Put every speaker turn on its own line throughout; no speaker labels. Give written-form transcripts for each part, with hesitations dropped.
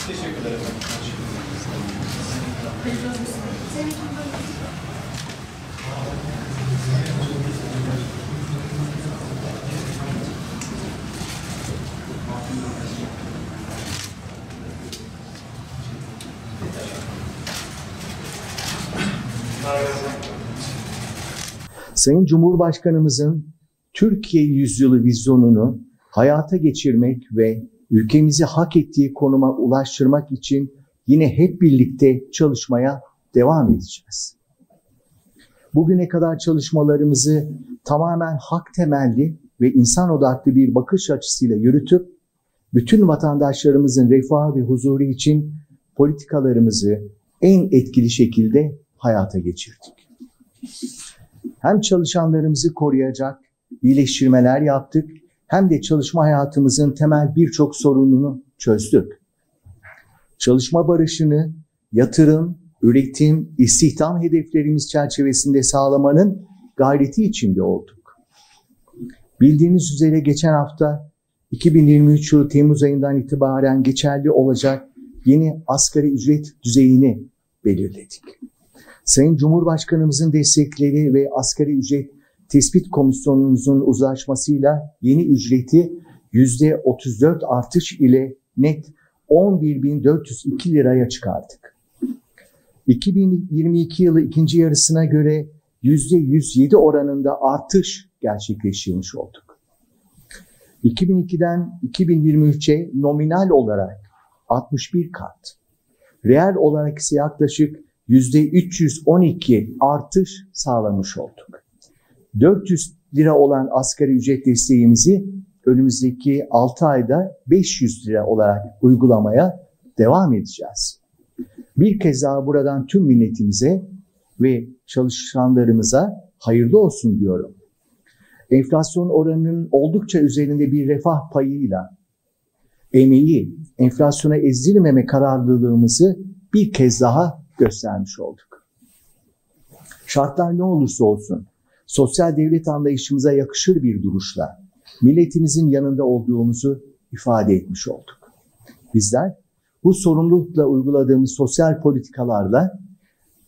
Teşekkürler efendim.
Sayın Cumhurbaşkanımızın Türkiye Yüzyılı vizyonunu hayata geçirmek ve ülkemizi hak ettiği konuma ulaştırmak için yine hep birlikte çalışmaya devam edeceğiz. Bugüne kadar çalışmalarımızı tamamen hak temelli ve insan odaklı bir bakış açısıyla yürütüp bütün vatandaşlarımızın refahı ve huzuru için politikalarımızı en etkili şekilde hayata geçirdik. Hem çalışanlarımızı koruyacak iyileştirmeler yaptık, hem de çalışma hayatımızın temel birçok sorununu çözdük. Çalışma barışını yatırım, üretim, istihdam hedeflerimiz çerçevesinde sağlamanın gayreti içinde olduk. Bildiğiniz üzere geçen hafta 2023 yılı Temmuz ayından itibaren geçerli olacak yeni asgari ücret düzeyini belirledik. Sayın Cumhurbaşkanımızın destekleri ve asgari ücret tespit komisyonumuzun uzlaşmasıyla yeni ücreti %34 artış ile net 11.402 liraya çıkardık. 2022 yılı ikinci yarısına göre %107 oranında artış gerçekleştirmiş olduk. 2002'den 2023'e nominal olarak 61 kat, reel olarak ise yaklaşık %312 artış sağlamış olduk. 400 lira olan asgari ücret desteğimizi önümüzdeki 6 ayda 500 lira olarak uygulamaya devam edeceğiz. Bir kez daha buradan tüm milletimize ve çalışanlarımıza hayırlı olsun diyorum. Enflasyon oranının oldukça üzerinde bir refah payıyla emeği enflasyona ezdirmeme kararlılığımızı bir kez daha göstermiş olduk. Şartlar ne olursa olsun sosyal devlet anlayışımıza yakışır bir duruşla milletimizin yanında olduğumuzu ifade etmiş olduk. Bizler bu sorumlulukla uyguladığımız sosyal politikalarla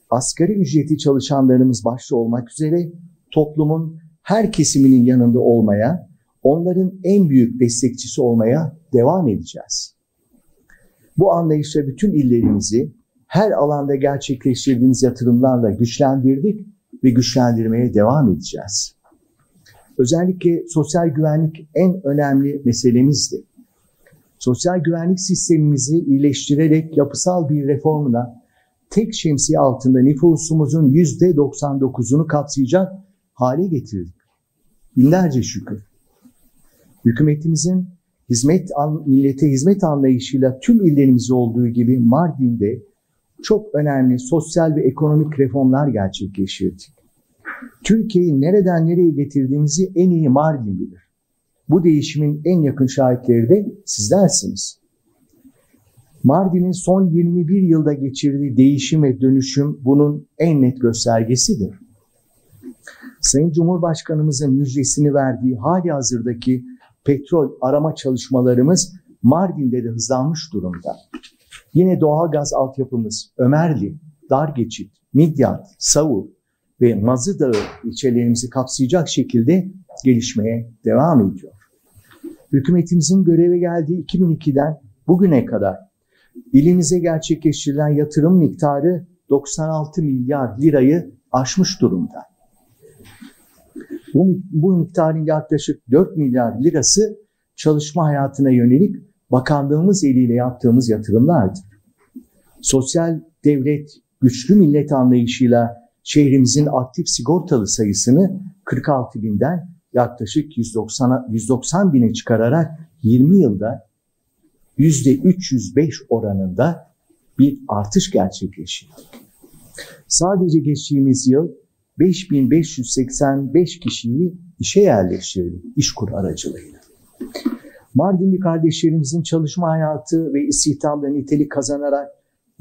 asgari ücreti çalışanlarımız başta olmak üzere toplumun her kesiminin yanında olmaya, onların en büyük destekçisi olmaya devam edeceğiz. Bu anlayışla bütün illerimizi her alanda gerçekleştirdiğimiz yatırımlarla güçlendirdik ve güçlendirmeye devam edeceğiz. Özellikle sosyal güvenlik en önemli meselemizdi. Sosyal güvenlik sistemimizi iyileştirerek yapısal bir reformla tek şemsiye altında nüfusumuzun %99'unu kapsayacak hale getirdik. Binlerce şükür. Hükümetimizin millete hizmet anlayışıyla tüm illerimizde olduğu gibi Mardin'de çok önemli sosyal ve ekonomik reformlar gerçekleştirdik. Türkiye'yi nereden nereye getirdiğimizi en iyi Mardin bilir. Bu değişimin en yakın şahitleri de sizlersiniz. Mardin'in son 21 yılda geçirdiği değişim ve dönüşüm bunun en net göstergesidir. Sayın Cumhurbaşkanımızın müjdesini verdiği halihazırdaki petrol arama çalışmalarımız Mardin'de de hızlanmış durumda. Yine doğalgaz altyapımız Ömerli, Dargeçit, Midyat, Savur ve Mazı Dağı ilçelerimizi kapsayacak şekilde gelişmeye devam ediyor. Hükümetimizin göreve geldiği 2002'den bugüne kadar ilimize gerçekleştirilen yatırım miktarı 96 milyar lirayı aşmış durumda. Bu miktarın yaklaşık 4 milyar lirası çalışma hayatına yönelik bakanlığımız eliyle yaptığımız yatırımlardır. Sosyal devlet, güçlü millet anlayışıyla şehrimizin aktif sigortalı sayısını 46 binden yaklaşık 190 bine çıkararak 20 yılda %305 oranında bir artış gerçekleştirdik. Sadece geçtiğimiz yıl 5585 kişiyi işe yerleştirdik İşkur aracılığıyla. Mardinli kardeşlerimizin çalışma hayatı ve istihdamda nitelik kazanarak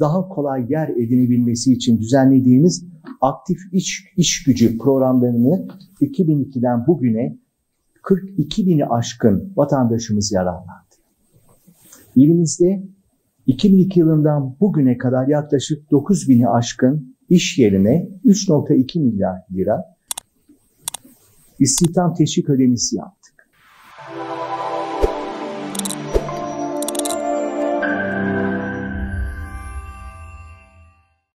daha kolay yer edinebilmesi için düzenlediğimiz aktif iş gücü programlarını 2002'den bugüne 42 bini aşkın vatandaşımız yararlandı. İlimizde 2002 yılından bugüne kadar yaklaşık 9 bini aşkın iş yerine 3,2 milyar lira istihdam teşvik ödemesi yaptı.